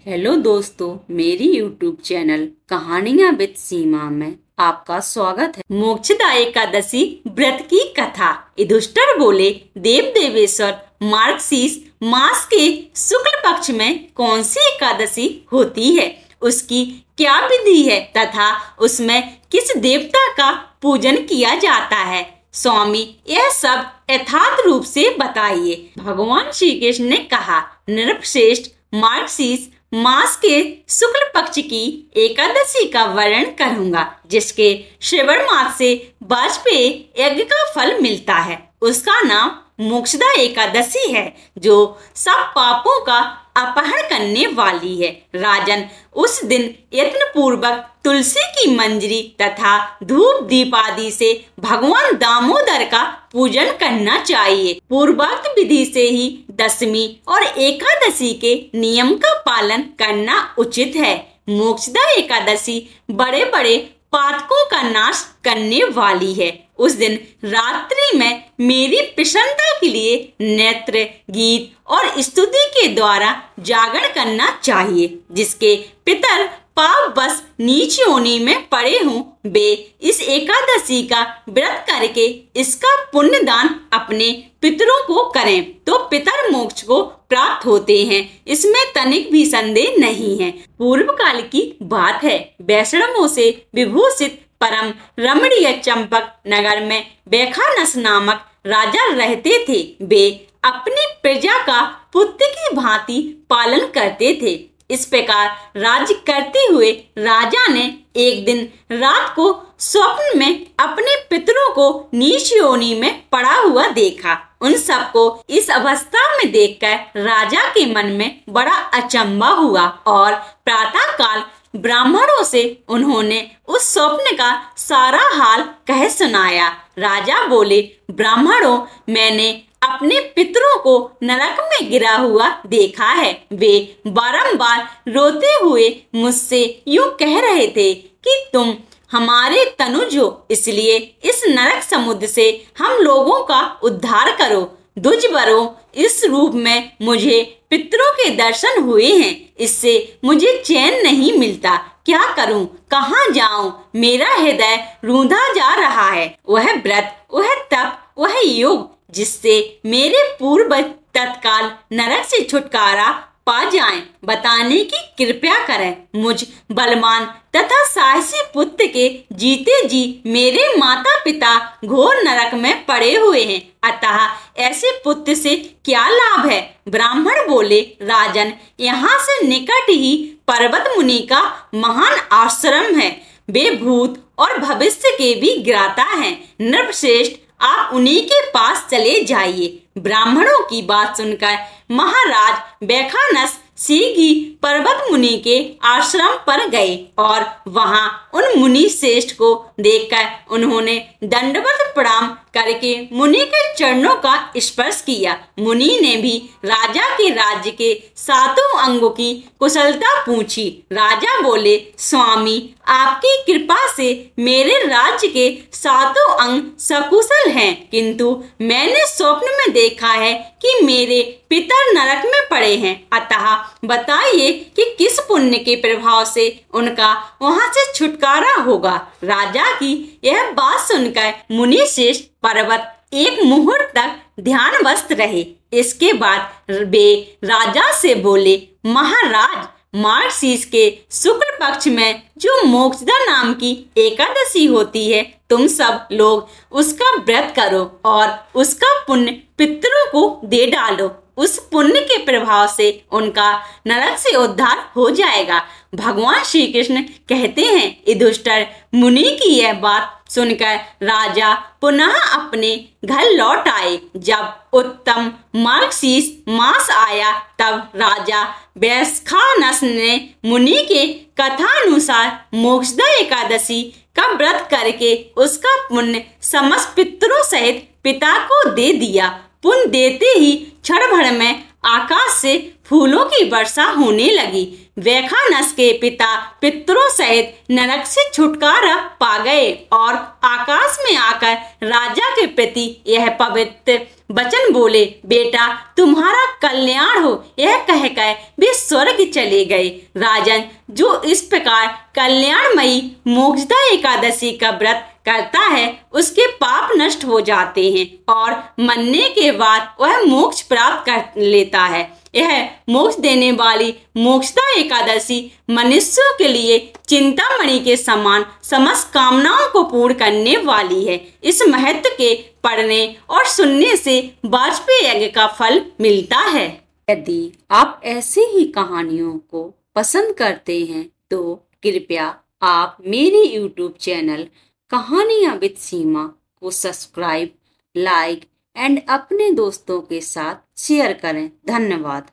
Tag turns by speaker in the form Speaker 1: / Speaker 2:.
Speaker 1: Hello दोस्तों, मेरी YouTube channel कहानियां विद सीमा में आपका स्वागत है। मोक्षदा एकादशी व्रत की कथा। युधिष्ठिर बोले, देव देवेश्वर, मार्गशीर्ष मास के शुक्ल पक्ष में कौन सी एकादशी होती है, उसकी क्या विधि है तथा उसमें किस देवता का पूजन किया जाता है? स्वामी, यह सब यथार्थ रूप से बताइए। भगवान श्री कृष्ण ने कहा, नृपश्रेष्ठ, मार्गशीर्ष मास के शुक्ल पक्ष की एकादशी का वर्णन करूंगा, जिसके श्रवण मास से वाजपेय यज्ञ का फल मिलता है। उसका नाम मोक्षदा एकादशी है, जो सब पापों का अपहरण करने वाली है। राजन, उस दिन यत्न पूर्वक तुलसी की मंजरी तथा धूप दीप आदि से भगवान दामोदर का पूजन करना चाहिए। पूर्वोक्त विधि से ही दशमी और एकादशी के नियम का पालन करना उचित है। मोक्षदा एकादशी बड़े बड़े पातकों का नाश करने वाली है। उस दिन रात्रि में मेरी प्रसन्नता के लिए नृत्य, गीत और स्तुति के द्वारा जागरण करना चाहिए। जिसके पितर पाप बस नीच योनि में पड़े हों, वे इस एकादशी का व्रत करके इसका पुण्य दान अपने पितरों को करें तो पितर मोक्ष को प्राप्त होते हैं। इसमें तनिक भी संदेह नहीं है। पूर्व काल की बात है। वैष्णवों से विभूषित परम रमणीय चंपक नगर में बैखानस नामक राजा रहते थे। वे अपनी प्रजा का पुत्र की भांति पालन करते थे। इस प्रकार राज्य करते हुए राजा ने एक दिन रात को स्वप्न में अपने पितरों को नीच योनि में पड़ा हुआ देखा। उन सबको इस अवस्था में देखकर राजा के मन में बड़ा अचंभा हुआ और प्रातः काल ब्राह्मणों से उन्होंने उस स्वप्न का सारा हाल कह सुनाया। राजा बोले, ब्राह्मणों, मैंने अपने पितरों को नरक में गिरा हुआ देखा है। वे बारंबार रोते हुए मुझसे यूं कह रहे थे कि तुम हमारे तनुज हो, इसलिए इस नरक समुद्र से हम लोगों का उद्धार करो। दुष्वरों, इस रूप में मुझे पितरों के दर्शन हुए हैं, इससे मुझे चैन नहीं मिलता। क्या करूं, कहां जाऊं? मेरा हृदय रूंधा जा रहा है। वह व्रत, वह तप, वह योग जिससे मेरे पूर्वज तत्काल नरक से छुटकारा पा जाएं, बताने की कृपया करें। मुझ बलवान तथा साहसी पुत्र के जीते जी मेरे माता पिता घोर नरक में पड़े हुए हैं, अतः ऐसे पुत्र से क्या लाभ है? ब्राह्मण बोले, राजन, यहाँ से निकट ही पर्वत मुनि का महान आश्रम है। वे भूत और भविष्य के भी ज्ञाता हैं। नृपश्रेष्ठ, आप उन्हीं के पास चले जाइए। ब्राह्मणों की बात सुनकर महाराज बैखानस शीघ्र ही पर्वत मुनि के आश्रम पर गए और वहां उन मुनि श्रेष्ठ को देखकर उन्होंने दंडवत प्रणाम करके मुनि के चरणों का स्पर्श किया। मुनि ने भी राजा के राज्य के सातों अंगों की कुशलता पूछी। राजा बोले, स्वामी, आपकी कृपा से मेरे राज्य के सातों अंग सकुशल हैं, किंतु मैंने स्वप्न में देखा है कि मेरे पितर नरक में पड़े हैं। अतः बताइए कि किस पुण्य के प्रभाव से उनका वहां से छुटकारा होगा। राजा की यह बात सुनकर मुनि श्रेष्ठ पर्वत एक मुहूर्त तक ध्यानवस्थ रहे। इसके बाद वे राजा से बोले, महाराज, मार्गशीर्ष के शुक्ल पक्ष में जो मोक्षदा नाम की एकादशी होती है, तुम सब लोग उसका व्रत करो और उसका पुण्य पितरों को दे डालो। उस पुण्य के प्रभाव से उनका नरक से उद्धार हो जाएगा। भगवान श्री कृष्ण कहते हैं, युधिष्ठिर मुनि की यह बात सुनकर राजा पुनः अपने घर लौट आए। जब उत्तम मार्गशीर्ष मास आया, तब राजा बैखानस ने मुनि के कथानुसार मोक्षदा एकादशी का व्रत करके उसका पुण्य समस्त पितरों सहित पिता को दे दिया। पुण्य देते ही क्षण भर में आकाश से फूलों की वर्षा होने लगी। वैखानस के पिता पितरों सहित नरक से छुटकारा पा गए और आकाश में आकर राजा के प्रति यह पवित्र वचन बोले, बेटा तुम्हारा कल्याण हो। यह कहकर वे स्वर्ग चले गए। राजन जो इस प्रकार कल्याणमयी मोक्षदा एकादशी का व्रत करता है उसके पाप नष्ट हो जाते हैं और मरने के बाद वह मोक्ष प्राप्त कर लेता है। यह मोक्ष देने वाली मोक्षदा एकादशी मनुष्यों के लिए चिंतामणि के समान समस्त कामनाओं को पूर्ण करने वाली है। इस महत्व के पढ़ने और सुनने से वाजपेयी यज्ञ का फल मिलता है। यदि आप ऐसी ही कहानियों को पसंद करते हैं तो कृपया आप मेरे YouTube चैनल कहानियां विद सीमा को सब्सक्राइब, लाइक एंड अपने दोस्तों के साथ शेयर करें। धन्यवाद।